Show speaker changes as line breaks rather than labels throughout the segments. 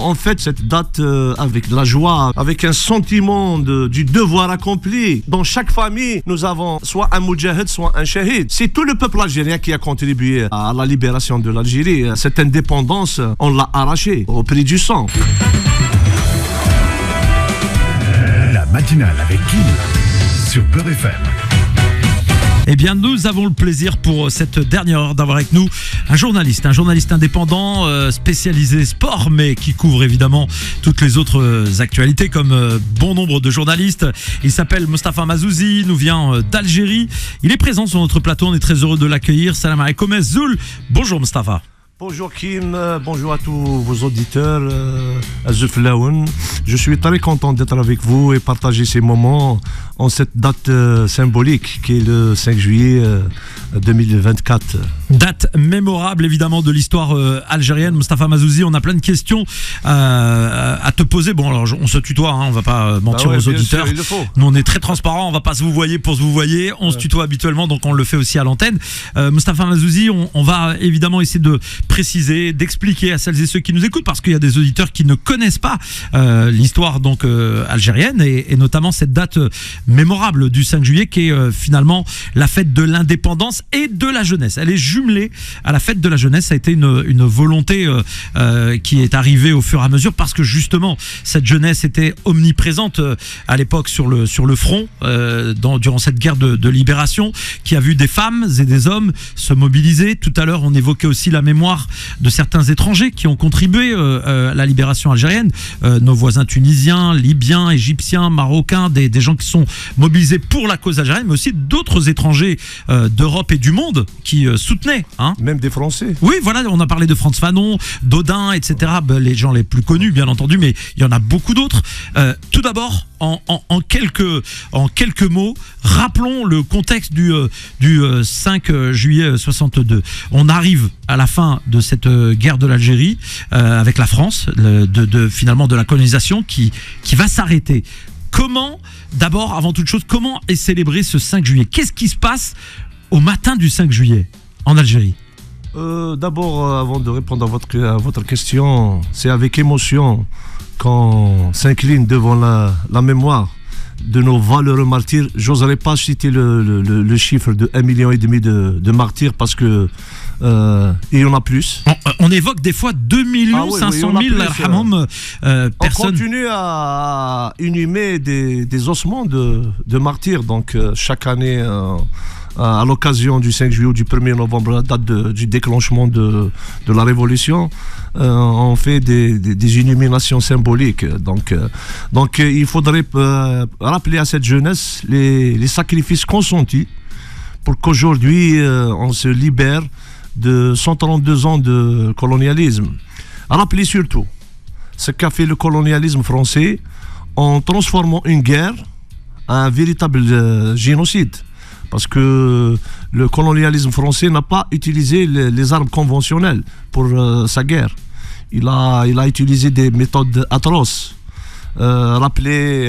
on fête cette date avec de la joie, avec un sentiment du devoir accompli. Dans chaque famille, nous avons soit un moudjahid, soit un shahid. C'est tout le peuple algérien qui a contribué à la libération de l'Algérie. Cette indépendance, on l'a arrachée au prix du sang.
La matinale avec Kim sur Beurre FM.
Eh bien, nous avons le plaisir pour cette dernière heure d'avoir avec nous un journaliste indépendant spécialisé sport, mais qui couvre évidemment toutes les autres actualités comme bon nombre de journalistes. Il s'appelle Mostafa Mazzouzi, il nous vient d'Algérie. Il est présent sur notre plateau, on est très heureux de l'accueillir. Salam alaikum Zoul. Bonjour Mostafa.
Bonjour Kim, bonjour à tous vos auditeurs, Azuflaoun. Je suis très content d'être avec vous et partager ces moments en cette date symbolique qui est le 5 juillet 2024.
Date mémorable évidemment de l'histoire algérienne. Mostafa Mazzouzi, on a plein de questions à te poser. Bon alors on se tutoie, hein, on va pas mentir aux auditeurs.
Sûr, il le faut.
Nous on est très transparent, on va pas se vous voyer pour se vous voyer. On se tutoie habituellement, donc on le fait aussi à l'antenne. Mostafa Mazzouzi, on va évidemment essayer de préciser, d'expliquer à celles et ceux qui nous écoutent, parce qu'il y a des auditeurs qui ne connaissent pas l'histoire donc algérienne et notamment cette date mémorable du 5 juillet qui est finalement la fête de l'indépendance et de la jeunesse. Elle est jumelée à la fête de la jeunesse. Ça a été une volonté qui est arrivée au fur et à mesure parce que justement cette jeunesse était omniprésente à l'époque sur le front durant cette guerre de libération, qui a vu des femmes et des hommes se mobiliser. Tout à l'heure on évoquait aussi la mémoire de certains étrangers qui ont contribué à la libération algérienne, nos voisins tunisiens, libyens, égyptiens, marocains, des gens qui sont mobilisés pour la cause algérienne, mais aussi d'autres étrangers d'Europe et du monde qui soutenaient. Hein.
Même des Français.
Oui, voilà, on a parlé de Frantz Fanon, d'Odin, etc. Les gens les plus connus, bien entendu, mais il y en a beaucoup d'autres. Tout d'abord, en quelques mots, rappelons le contexte du 5 juillet 62. On arrive à la fin de cette guerre de l'Algérie avec la France, finalement de la colonisation qui va s'arrêter. Comment, d'abord, avant toute chose, comment est célébré ce 5 juillet? Qu'est-ce qui se passe au matin du 5 juillet en Algérie?
D'abord, avant de répondre à votre question, c'est avec émotion qu'on s'incline devant la mémoire de nos valeureux martyrs. J'oserais pas citer le chiffre de 1,5 million de martyrs parce que il y en a plus.
On évoque des fois 2 500 000 personnes.
On continue à inhumer des ossements de martyrs. Donc chaque année, à l'occasion du 5 juillet ou du 1er novembre, la date du déclenchement de la Révolution, on fait des illuminations symboliques. Donc il faudrait rappeler à cette jeunesse les sacrifices consentis pour qu'aujourd'hui on se libère de 132 ans de colonialisme. Rappelez surtout ce qu'a fait le colonialisme français en transformant une guerre en un véritable génocide. Parce que le colonialisme français n'a pas utilisé les armes conventionnelles pour sa guerre. Il a utilisé des méthodes atroces. Rappelez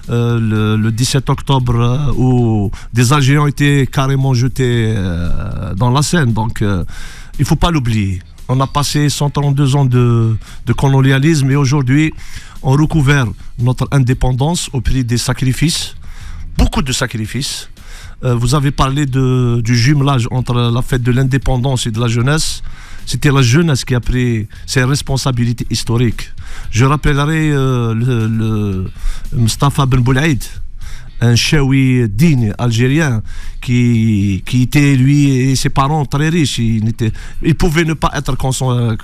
le 17 octobre où des Algériens ont été carrément jetés dans la Seine. Donc il ne faut pas l'oublier. On a passé 132 ans de colonialisme et aujourd'hui on recouvert notre indépendance au prix des sacrifices. Beaucoup de sacrifices. Vous avez parlé du jumelage entre la fête de l'indépendance et de la jeunesse. C'était la jeunesse qui a pris ses responsabilités historiques. Je rappellerai le Mostafa Ben Boulaïd, un chaoui digne algérien qui était, lui et ses parents, très riches. Il pouvait ne pas être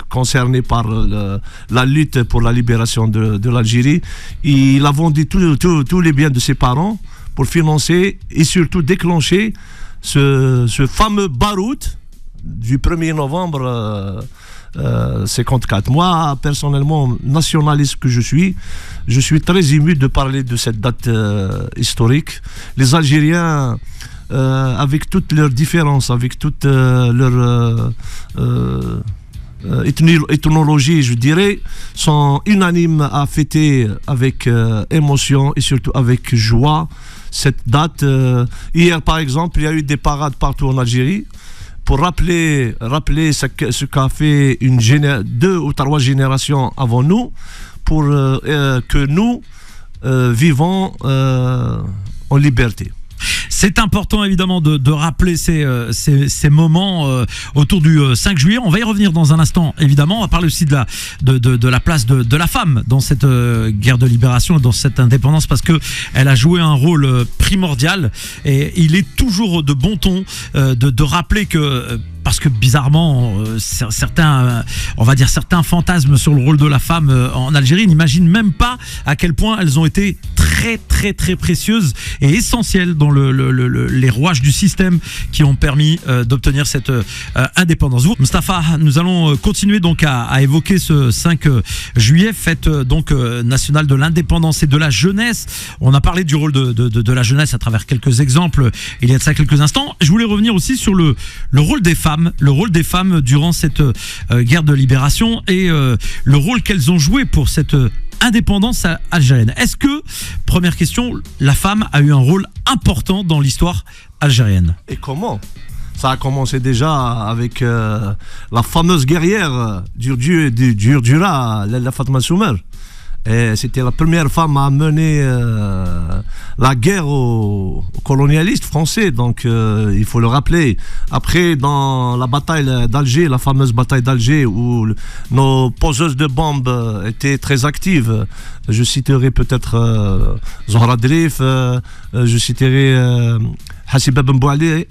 concerné par la lutte pour la libération de l'Algérie. Il a vendu tous les biens de ses parents pour financer et surtout déclencher ce fameux baroud du 1er novembre 54. Moi, personnellement, nationaliste que je suis très ému de parler de cette date historique. Les Algériens, avec toutes leurs différences, avec toute leur ethnologie, je dirais, sont unanimes à fêter avec émotion et surtout avec joie cette date. Hier, par exemple, il y a eu des parades partout en Algérie pour rappeler ce qu'a fait 2 ou 3 générations avant nous, pour que nous vivons en liberté.
C'est important évidemment de rappeler ces moments autour du 5 juillet. On va y revenir dans un instant évidemment. On va parler aussi de la place de la femme dans cette guerre de libération et dans cette indépendance, parce que elle a joué un rôle primordial, et il est toujours de bon ton de rappeler que parce que bizarrement, certains fantasmes sur le rôle de la femme en Algérie n'imaginent même pas à quel point elles ont été très très très précieuses et essentielles dans les rouages du système qui ont permis d'obtenir cette indépendance. Vous, Mustapha, nous allons continuer donc à évoquer ce 5 juillet, fête donc nationale de l'indépendance et de la jeunesse. On a parlé du rôle de la jeunesse à travers quelques exemples il y a de ça quelques instants. Je voulais revenir aussi sur le rôle des femmes. Le rôle des femmes durant cette guerre de libération et le rôle qu'elles ont joué pour cette indépendance algérienne. Est-ce que, première question, la femme a eu un rôle important dans l'histoire algérienne?
Et comment? Ça a commencé déjà avec la fameuse guerrière Durdura, la Fatma Soumer. Et c'était la première femme à mener la guerre aux colonialistes français, donc il faut le rappeler. Après, dans la bataille d'Alger, la fameuse bataille d'Alger, où nos poseuses de bombes étaient très actives, je citerai peut-être Zohra Drif, je citerai Hassiba Ben Bouali,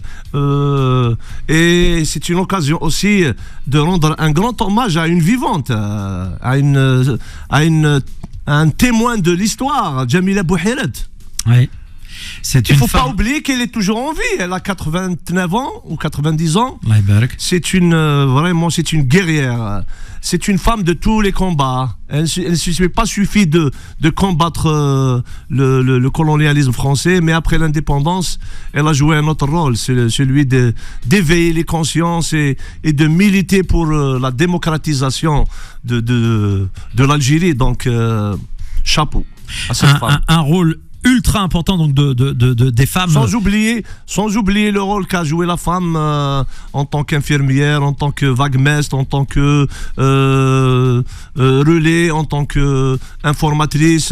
et c'est une occasion aussi de rendre un grand hommage à une vivante, à un témoin de l'histoire, Jamila Bouhired.
Oui.
Il ne faut pas oublier qu'elle est toujours en vie. Elle a 89 ans ou 90 ans. C'est vraiment, c'est une guerrière. C'est une femme de tous les combats. Elle ne s'est pas suffi de combattre le colonialisme français, mais après l'indépendance, elle a joué un autre rôle, c'est celui d'éveiller les consciences et de militer pour la démocratisation de l'Algérie. Donc, chapeau à cette femme.
Un rôle ultra important donc des femmes.
Sans oublier le rôle qu'a joué la femme en tant qu'infirmière, en tant que vaguemestre, en tant que relais, en tant que informatrice.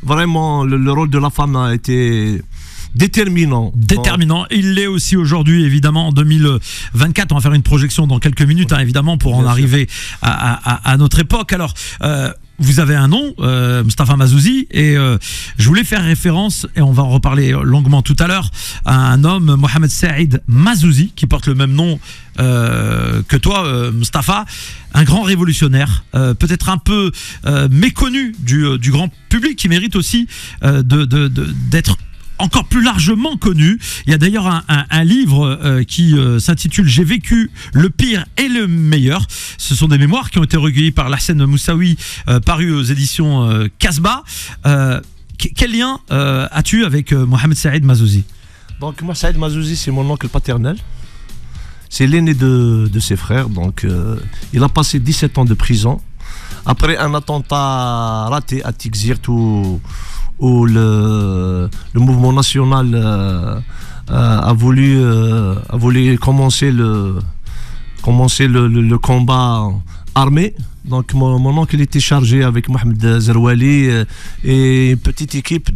Vraiment, le rôle de la femme a été déterminant. Il l'est aussi aujourd'hui, évidemment, en 2024. On va faire une projection dans quelques minutes, évidemment, pour en arriver
à notre époque. Alors, vous avez un nom, Mustapha Mazzouzi, et je voulais faire référence, et on va en reparler longuement tout à l'heure, à un homme, Mohamed Saïd Mazzouzi, qui porte le même nom que toi, Mustapha, un grand révolutionnaire, peut-être un peu méconnu du grand public, qui mérite aussi d'être encore plus largement connu. Il y a d'ailleurs un livre qui s'intitule « J'ai vécu le pire et le meilleur ». Ce sont des mémoires qui ont été recueillies par Lahsen Moussaoui, paru aux éditions Casbah. Quel lien as-tu avec Mohamed Saïd Mazzouzi?
Donc, Mohamed Saïd Mazzouzi, c'est mon oncle paternel. C'est l'aîné de ses frères. Donc, il a passé 17 ans de prison. Après un attentat raté à Tixirt, où le mouvement national a voulu commencer le combat armé. Donc mon oncle était chargé avec Mohamed Zerouali et une petite équipe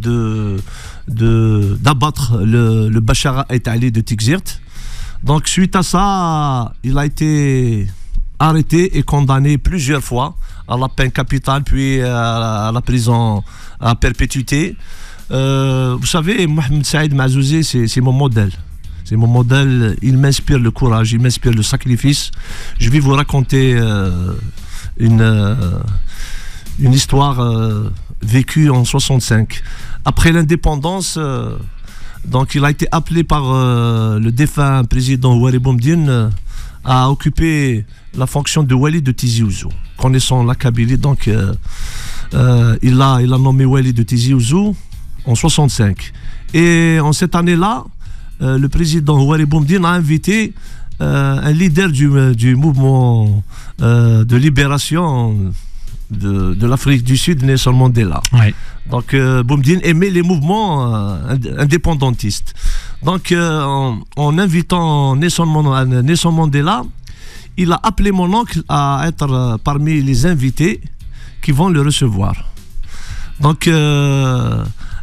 d'abattre le Bachar el-Ali de Tixirt. Donc suite à ça, il a été arrêté et condamné plusieurs fois à la peine capitale, puis à la prison à perpétuité. Vous savez, Mohamed Saïd Mazzouzi, c'est mon modèle. C'est mon modèle, il m'inspire le courage, il m'inspire le sacrifice. Je vais vous raconter une histoire vécue en 65. Après l'indépendance, donc il a été appelé par le défunt président Ouari Boumediene à occuper la fonction de Wali de Tizi Ouzou. Connaissant la Kabylie, donc il a nommé Wali de Tizi Ouzou en 65. Et en cette année-là, le président Ouari Boumediene a invité un leader du mouvement de libération de l'Afrique du Sud, Nelson Mandela.
Ouais.
Donc Boumediene aimait les mouvements indépendantistes. Donc en invitant Nelson Mandela, il a appelé mon oncle à être parmi les invités qui vont le recevoir. Donc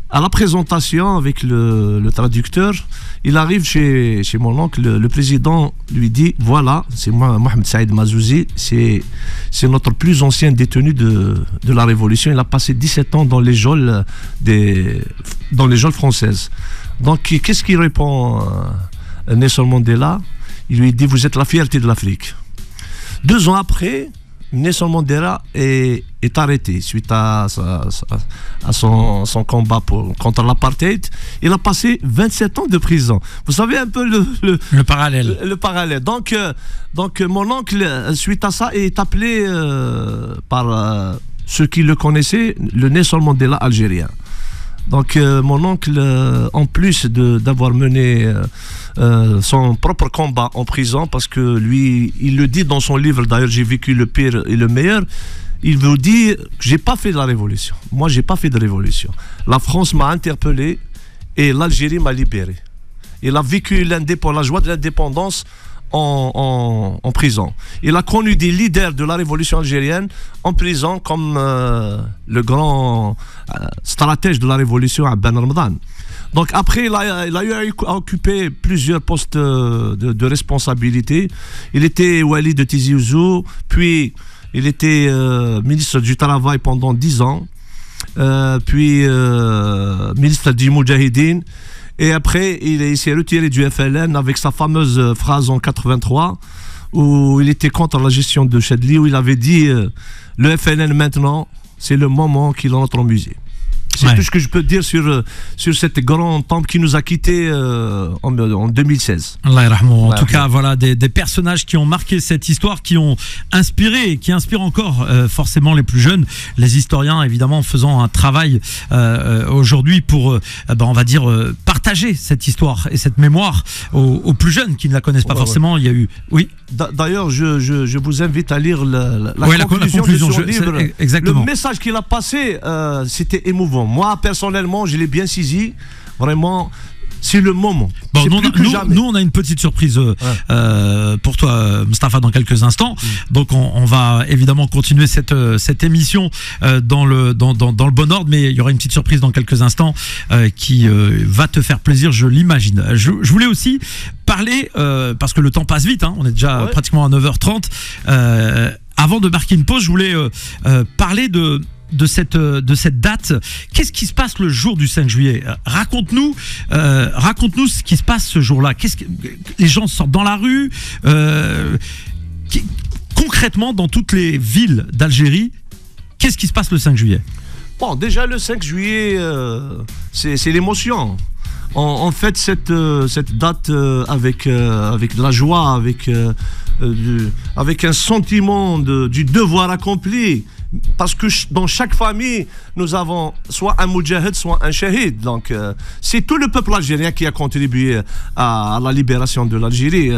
à la présentation avec le traducteur, il arrive chez mon oncle, le président lui dit voilà, c'est moi, Mohamed Saïd Mazouzi, c'est notre plus ancien détenu de la Révolution. Il a passé 17 ans dans les geôles françaises. Donc qu'est-ce qu'il répond Nelson Mandela? Il lui dit vous êtes la fierté de l'Afrique. 2 ans après, Nelson Mandela est arrêté suite à son combat contre l'apartheid. Il a passé 27 ans de prison. Vous savez un peu
le parallèle.
Le parallèle. Donc mon oncle, suite à ça, est appelé par ceux qui le connaissaient, le Nelson Mandela algérien. Donc mon oncle, en plus d'avoir mené son propre combat en prison, parce que lui, il le dit dans son livre, d'ailleurs j'ai vécu le pire et le meilleur, il vous dit, j'ai pas fait de la révolution. Moi, j'ai pas fait de révolution. La France m'a interpellé et l'Algérie m'a libéré. Il a vécu la joie de l'indépendance en prison. Il a connu des leaders de la révolution algérienne en prison, comme le grand stratège de la révolution, Ben Ramadan. Donc après, il a eu à occuper plusieurs postes de responsabilité. Il était wali de Tizi Ouzou, puis il était ministre du Travail pendant 10 ans, puis ministre du Moudjahidine. Et après, il s'est retiré du FLN avec sa fameuse phrase en 83, où il était contre la gestion de Chadli, où il avait dit le FLN maintenant, c'est le moment qu'il entre au musée. C'est tout ce que je peux dire sur cette grande temple qui nous a quittés en 2016.
Allah yarhamou. En tout cas, voilà des personnages qui ont marqué cette histoire, qui ont inspiré et qui inspirent encore forcément les plus jeunes, les historiens évidemment faisant un travail aujourd'hui pour, on va dire, partager cette histoire et cette mémoire aux plus jeunes qui ne la connaissent pas forcément. Il y a eu, oui.
D'ailleurs, je vous invite à lire la conclusion de son livre.
Exactement.
Le message qu'il a passé, c'était émouvant. Moi, personnellement, je l'ai bien saisi. Vraiment, c'est le moment.
Bon, nous, on a une petite surprise pour toi, Mustapha, dans quelques instants. Donc, on va évidemment continuer cette émission dans le bon ordre, mais il y aura une petite surprise dans quelques instants qui va te faire plaisir, je l'imagine. Je voulais aussi parler, parce que le temps passe vite, hein, on est déjà pratiquement à 9h30. Avant de marquer une pause, je voulais parler de cette date. Qu'est-ce qui se passe le jour du 5 juillet? Raconte-nous ce qui se passe ce jour-là. Les gens sortent dans la rue, concrètement dans toutes les villes d'Algérie. Qu'est-ce qui se passe le 5 juillet?
Bon, déjà le 5 juillet, c'est l'émotion. On fête cette date avec de la joie, avec un sentiment du devoir accompli. Parce que dans chaque famille, nous avons soit un moudjahid, soit un shahid. Donc, c'est tout le peuple algérien qui a contribué à la libération de l'Algérie.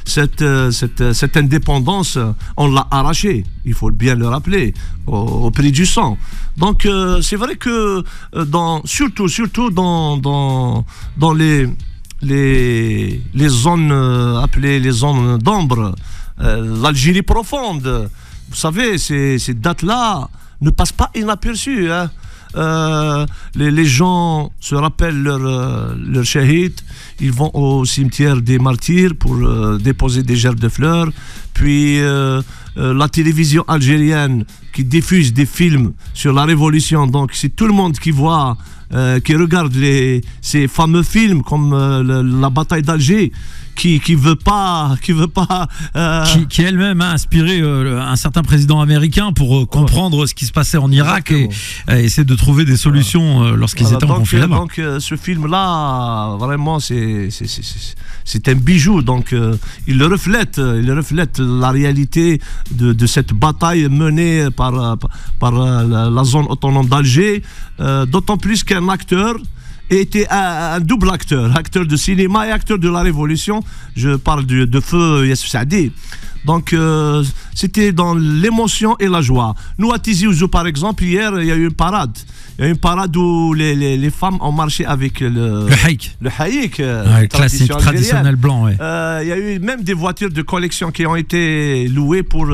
Cette indépendance, on l'a arrachée, il faut bien le rappeler, au prix du sang. Donc, c'est vrai que surtout dans les zones appelées les zones d'ombre, l'Algérie profonde, vous savez, ces dates-là ne passent pas inaperçues. Hein. Les gens se rappellent leur shahid, ils vont au cimetière des martyrs pour déposer des gerbes de fleurs. Puis la télévision algérienne qui diffuse des films sur la révolution, donc c'est tout le monde qui voit, qui regarde ces fameux films comme la bataille d'Alger. Qui
elle-même a inspiré un certain président américain pour comprendre ce qui se passait en Irak et essayer de trouver des solutions lorsqu'ils étaient en conflit là-bas.
Donc ce film-là, vraiment, c'est un bijou. Donc il reflète la réalité de cette bataille menée par la zone autonome d'Alger, d'autant plus qu'un acteur était un double acteur de cinéma et acteur de la révolution. Je parle de feu Yassou Saadi. Donc, c'était dans l'émotion et la joie. Nous, à Tizi Ouzou, par exemple, hier, il y a eu une parade. Il y a eu une parade où les femmes ont marché avec le
haïk.
Le haïk,
classique, traditionnel blanc. Ouais.
Il y a eu même des voitures de collection qui ont été louées pour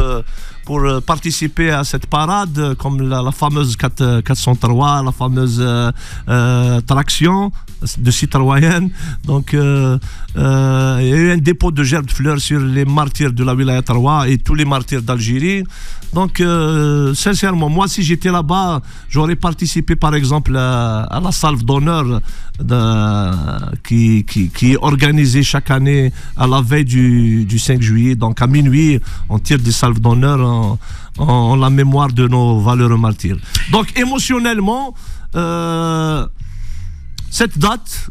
participer à cette parade, comme la fameuse 403, la fameuse traction de Citroën. Donc, il y a eu un dépôt de gerbes de fleurs sur les martyrs de la Wilaya Terroir et tous les martyrs d'Algérie. Donc, sincèrement, moi, si j'étais là-bas, j'aurais participé, par exemple, à la salve d'honneur qui est organisée chaque année à la veille du 5 juillet. Donc, à minuit, on tire des salves d'honneur en la mémoire de nos valeureux martyrs. Donc, émotionnellement, cette date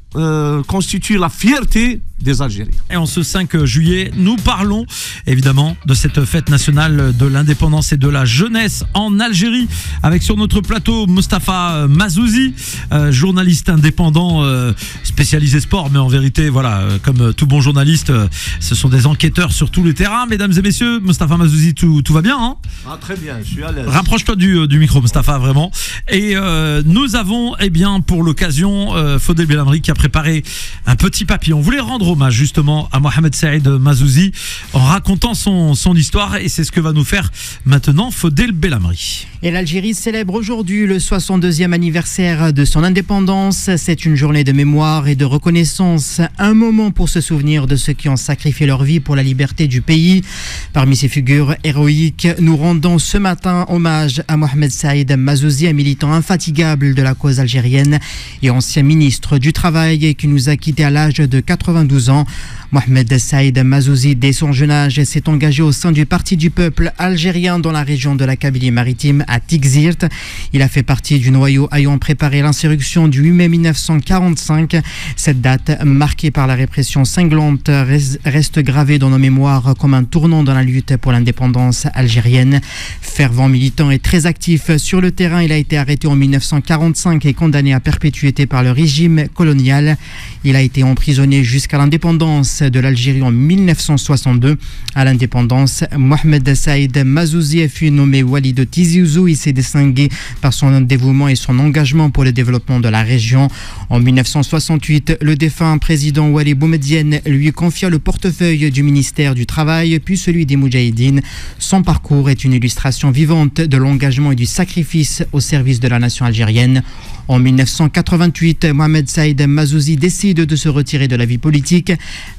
constitue la fierté des Algériens.
Et en ce 5 juillet, nous parlons évidemment de cette fête nationale de l'indépendance et de la jeunesse en Algérie, avec sur notre plateau Mustapha Mazzouzi, journaliste indépendant spécialisé sport, mais en vérité, voilà, comme tout bon journaliste, ce sont des enquêteurs sur tous les terrains. Mesdames et messieurs, Mustapha Mazzouzi, tout va bien, hein?
Très bien, je suis à l'aise.
Rapproche-toi du micro, Mustapha, vraiment. Et nous avons, pour l'occasion, Fodel Belhamri qui a préparé un petit papier. On voulait rendre hommage justement à Mohamed Saïd Mazzouzi en racontant son histoire, et c'est ce que va nous faire maintenant Fodel Belhamri.
Et l'Algérie célèbre aujourd'hui le 62e anniversaire de son indépendance. C'est une journée de mémoire et de reconnaissance, un moment pour se souvenir de ceux qui ont sacrifié leur vie pour la liberté du pays. Parmi ces figures héroïques, nous rendons ce matin hommage à Mohamed Saïd Mazzouzi, un militant infatigable de la cause algérienne et ancien ministre du Travail qui nous a quittés à l'âge de 92 ans. Mohamed Saïd Mazzouzi, dès son jeune âge, s'est engagé au sein du Parti du peuple algérien dans la région de la Kabylie-Maritime à Tizirt. Il a fait partie du noyau ayant préparé l'insurrection du 8 mai 1945. Cette date, marquée par la répression cinglante, reste gravée dans nos mémoires comme un tournant dans la lutte pour l'indépendance algérienne. Fervent militant et très actif sur le terrain, il a été arrêté en 1945 et condamné à perpétuité par le régime colonial. Il a été emprisonné jusqu'à l'indépendance de l'Algérie en 1962. À l'indépendance, Mohamed Saïd Mazzouzi fut nommé wali de Tizi Ouzou. Il s'est distingué par son dévouement et son engagement pour le développement de la région. En 1968, le défunt président Wali Boumedienne lui confia le portefeuille du ministère du Travail, puis celui des Moudjahidines. Son parcours est une illustration vivante de l'engagement et du sacrifice au service de la nation algérienne. En 1988, Mohamed Saïd Mazzouzi décide de se retirer de la vie politique,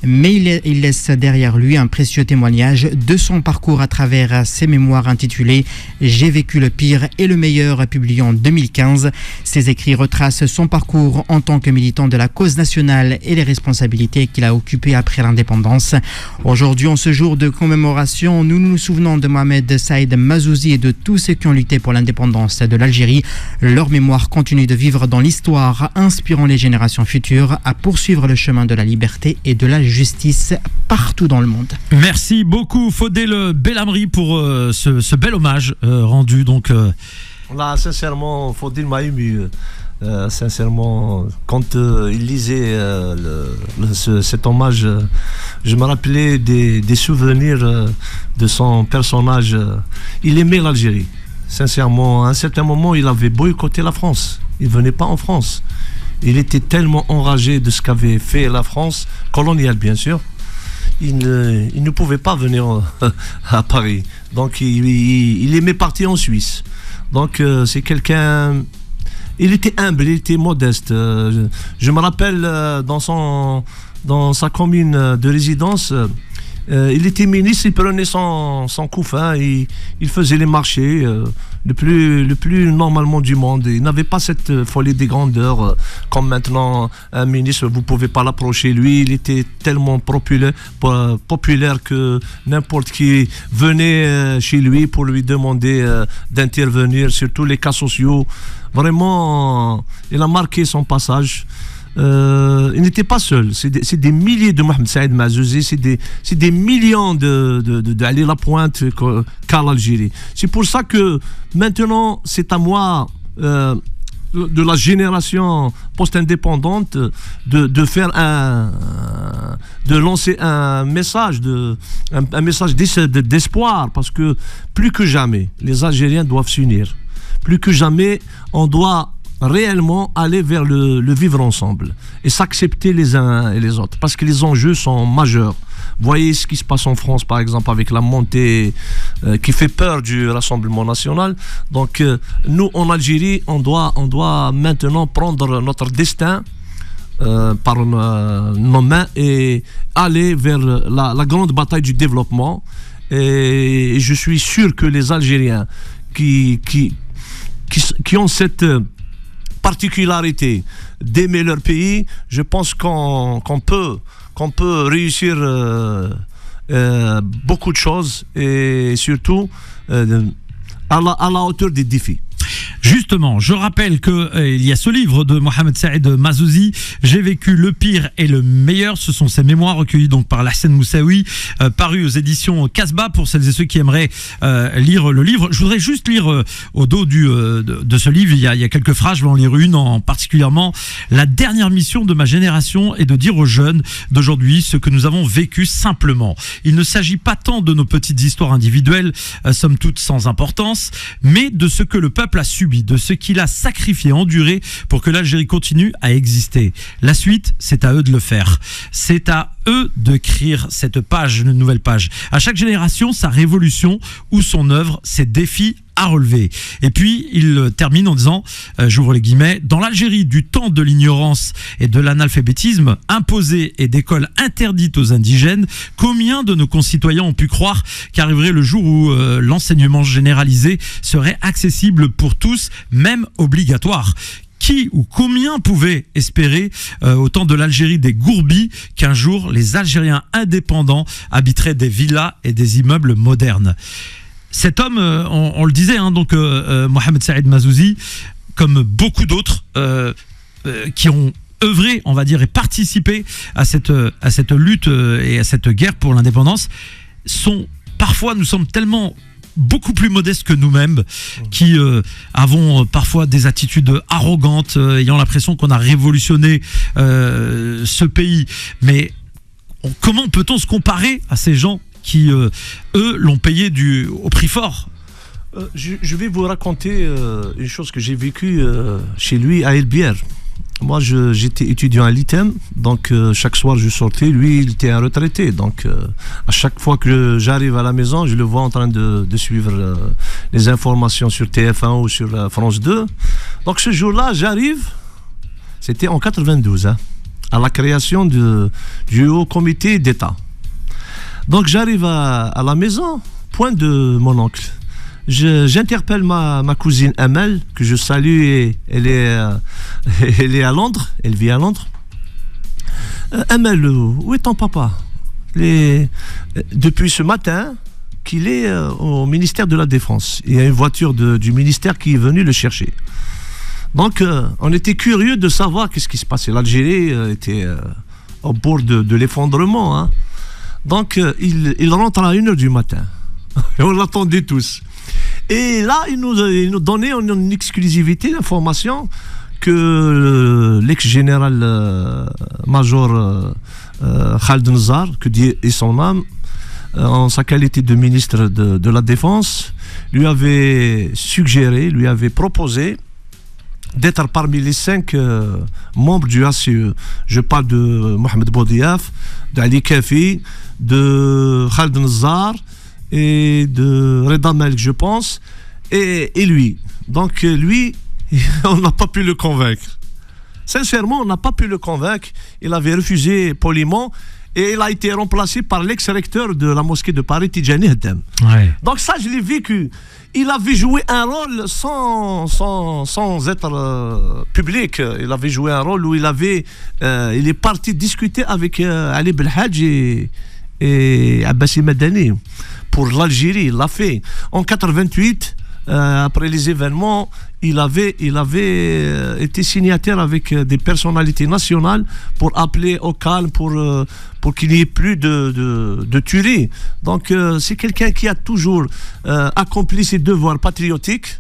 mais il laisse derrière lui un précieux témoignage de son parcours à travers ses mémoires intitulées « J'ai vécu le pire et le meilleur » publié en 2015. Ces écrits retracent son parcours en tant que militant de la cause nationale et les responsabilités qu'il a occupées après l'indépendance. Aujourd'hui, en ce jour de commémoration, nous nous souvenons de Mohamed Saïd Mazzouzi et de tous ceux qui ont lutté pour l'indépendance de l'Algérie. Leur mémoire continue de vivre dans l'histoire, inspirant les générations futures à poursuivre le chemin de la liberté et de la justice partout dans le monde.
Merci beaucoup Fodel Belhamri pour ce bel hommage rendu. Donc,
là, sincèrement, Fodel m'a ému. Sincèrement, quand il lisait cet hommage, je me rappelais des souvenirs de son personnage. Il aimait l'Algérie. Sincèrement, à un certain moment, il avait boycotté la France. Il ne venait pas en France. Il était tellement enragé de ce qu'avait fait la France, coloniale bien sûr. Il ne pouvait pas venir à Paris. Donc il aimait partir en Suisse. Donc c'est quelqu'un... Il était humble, il était modeste. Je me rappelle dans sa commune de résidence... il était ministre, il prenait son couffin, il faisait les marchés le plus normalement du monde. Il n'avait pas cette folie des grandeurs comme maintenant un ministre, vous ne pouvez pas l'approcher. Lui, il était tellement populaire que n'importe qui venait chez lui pour lui demander d'intervenir sur tous les cas sociaux. Vraiment, il a marqué son passage. Il n'était pas seul, c'est des milliers de Mohamed Saïd Mazzouzi, c'est des millions d'aller la pointe qu'a l'Algérie. C'est pour ça que maintenant c'est à moi de la génération post-indépendante de faire de lancer un message d'espoir, parce que plus que jamais les Algériens doivent s'unir, plus que jamais on doit réellement aller vers le vivre ensemble et s'accepter les uns et les autres, parce que les enjeux sont majeurs. Voyez ce qui se passe en France, par exemple, avec la montée qui fait peur du Rassemblement national. Donc, nous, en Algérie, on doit maintenant prendre notre destin par nos mains et aller vers la grande bataille du développement. Et je suis sûr que les Algériens qui ont cette particularité d'aimer leur pays, je pense qu'on peut réussir beaucoup de choses, et surtout à la hauteur des défis.
Justement, je rappelle qu'il y a ce livre de Mohamed Saïd Mazouzi, J'ai vécu le pire et le meilleur. Ce sont ses mémoires recueillies donc par Lassane Moussaoui, paru aux éditions Casbah, pour celles et ceux qui aimeraient lire le livre. Je voudrais juste lire au dos de ce livre, il y a quelques phrases, je vais en lire une en particulièrement. La dernière mission de ma génération est de dire aux jeunes d'aujourd'hui ce que nous avons vécu simplement. Il ne s'agit pas tant de nos petites histoires individuelles, somme toute sans importance, mais de ce que le peuple a subi, de ce qu'il a sacrifié, enduré pour que l'Algérie continue à exister. La suite, c'est à eux de le faire. C'est à eux d'écrire cette page, une nouvelle page. À chaque génération, sa révolution ou son œuvre, ses défis à relever. Et puis, il termine en disant, j'ouvre les guillemets, dans l'Algérie du temps de l'ignorance et de l'analphabétisme imposé et d'écoles interdites aux indigènes, combien de nos concitoyens ont pu croire qu'arriverait le jour où l'enseignement généralisé serait accessible pour tous, même obligatoire? Qui ou combien pouvaient espérer au temps de l'Algérie des Gourbis qu'un jour les Algériens indépendants habiteraient des villas et des immeubles modernes? Cet homme, on le disait, Mohamed Saïd Mazouzi, comme beaucoup d'autres qui ont œuvré, on va dire, et participé à cette lutte et à cette guerre pour l'indépendance, nous sommes tellement beaucoup plus modestes que nous-mêmes, qui avons parfois des attitudes arrogantes, ayant l'impression qu'on a révolutionné ce pays. Mais comment peut-on se comparer à ces gens qui, eux, l'ont payé au prix fort?
Je vais vous raconter une chose que j'ai vécue chez lui à El Bière. Moi, j'étais étudiant à l'ITEM, donc chaque soir je sortais. Lui, il était un retraité, donc à chaque fois que j'arrive à la maison, je le vois en train de suivre les informations sur TF1 ou sur France 2. Donc ce jour-là, j'arrive, c'était en 92, à la création du Haut Comité d'État. Donc j'arrive à la maison, point de mon oncle. J'interpelle ma cousine Amel, que je salue, et elle est à Londres, elle vit à Londres. Amel, où est ton papa? Depuis ce matin qu'il est au ministère de la Défense. Il y a une voiture du ministère qui est venue le chercher. Donc on était curieux de savoir qu'est-ce qui se passait. L'Algérie était au bord de l'effondrement. Donc il rentre à 1h du matin. On l'attendait tous. Et là, il nous donnait une exclusivité d'information que l'ex-général major Khaled Nzar, que Dieu ait son âme, en sa qualité de ministre de la Défense, lui avait proposé d'être parmi les 5 membres du ACE. Je parle de Mohamed Boudiaf, d'Ali Kafi, de Khaled Nzar et de Reda Malek, je pense, et lui. Donc lui, on n'a pas pu le convaincre. Sincèrement, on n'a pas pu le convaincre. Il avait refusé poliment, et il a été remplacé par l'ex-recteur de la mosquée de Paris, Tidjani Hedem. Ouais. Donc ça, je l'ai vécu. Il avait joué un rôle sans être public. Il avait joué un rôle où il est parti discuter avec Ali Belhadj et Abbassi Madani. Pour l'Algérie, il l'a fait. En 88, après les événements, il avait été signataire avec des personnalités nationales pour appeler au calme, pour qu'il n'y ait plus de tueries. Donc c'est quelqu'un qui a toujours accompli ses devoirs patriotiques.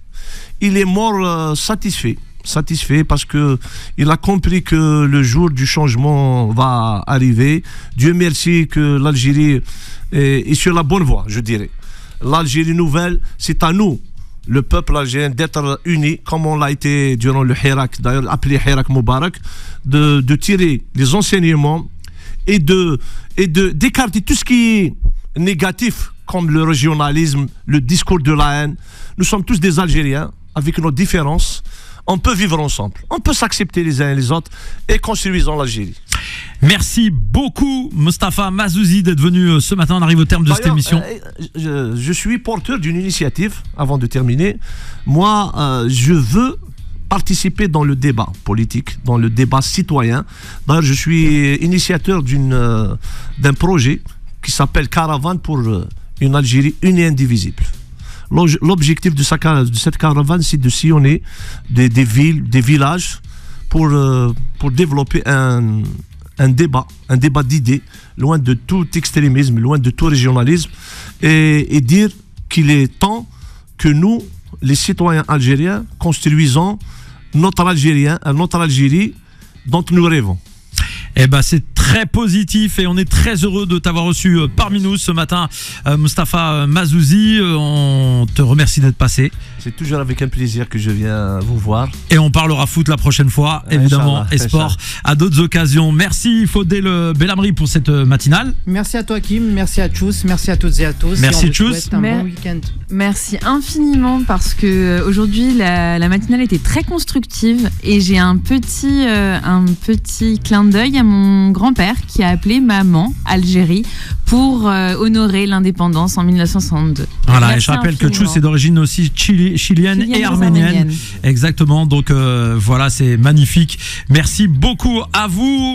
Il est mort satisfait. satisfait parce que il a compris que le jour du changement va arriver. Dieu merci que l'Algérie est sur la bonne voie, je dirais. L'Algérie nouvelle, c'est à nous, le peuple algérien, d'être unis, comme on l'a été durant le Hirak, d'ailleurs appelé Hirak Moubarak, de tirer les enseignements et d'écarter tout ce qui est négatif, comme le régionalisme, le discours de la haine. Nous sommes tous des Algériens, avec nos différences. On peut vivre ensemble, on peut s'accepter les uns et les autres et construisons l'Algérie.
Merci beaucoup Mustapha Mazzouzi d'être venu ce matin. On arrive au terme de cette émission.
Je suis porteur d'une initiative, avant de terminer. Moi, je veux participer dans le débat politique, dans le débat citoyen. D'ailleurs, je suis initiateur d'un projet qui s'appelle Caravane pour une Algérie unie et indivisible. L'objectif de cette caravane, c'est de sillonner des villes, des villages pour développer un débat d'idées, loin de tout extrémisme, loin de tout régionalisme, et dire qu'il est temps que nous, les citoyens algériens, construisons notre Algérie dont nous rêvons.
Eh ben, c'est très positif et on est très heureux de t'avoir reçu parmi nous ce matin, Mustapha Mazzouzi. On te remercie d'être passé.
C'est toujours avec un plaisir que je viens vous voir.
Et on parlera foot la prochaine fois, évidemment, et sport à d'autres occasions. Merci Faudel Belhamri pour cette matinale.
Merci à toi Kim, merci à Tchous, merci à toutes et à tous.
Merci Tchous.
Bon week-end.
Merci infiniment parce que aujourd'hui la matinale était très constructive et j'ai un petit clin d'œil à mon grand-père qui a appelé maman Algérie pour honorer l'indépendance en 1962.
Voilà,
merci
et je rappelle
infiniment.
que Tchous est d'origine aussi chilienne et arménienne. Exactement, donc voilà, c'est magnifique. Merci beaucoup à vous.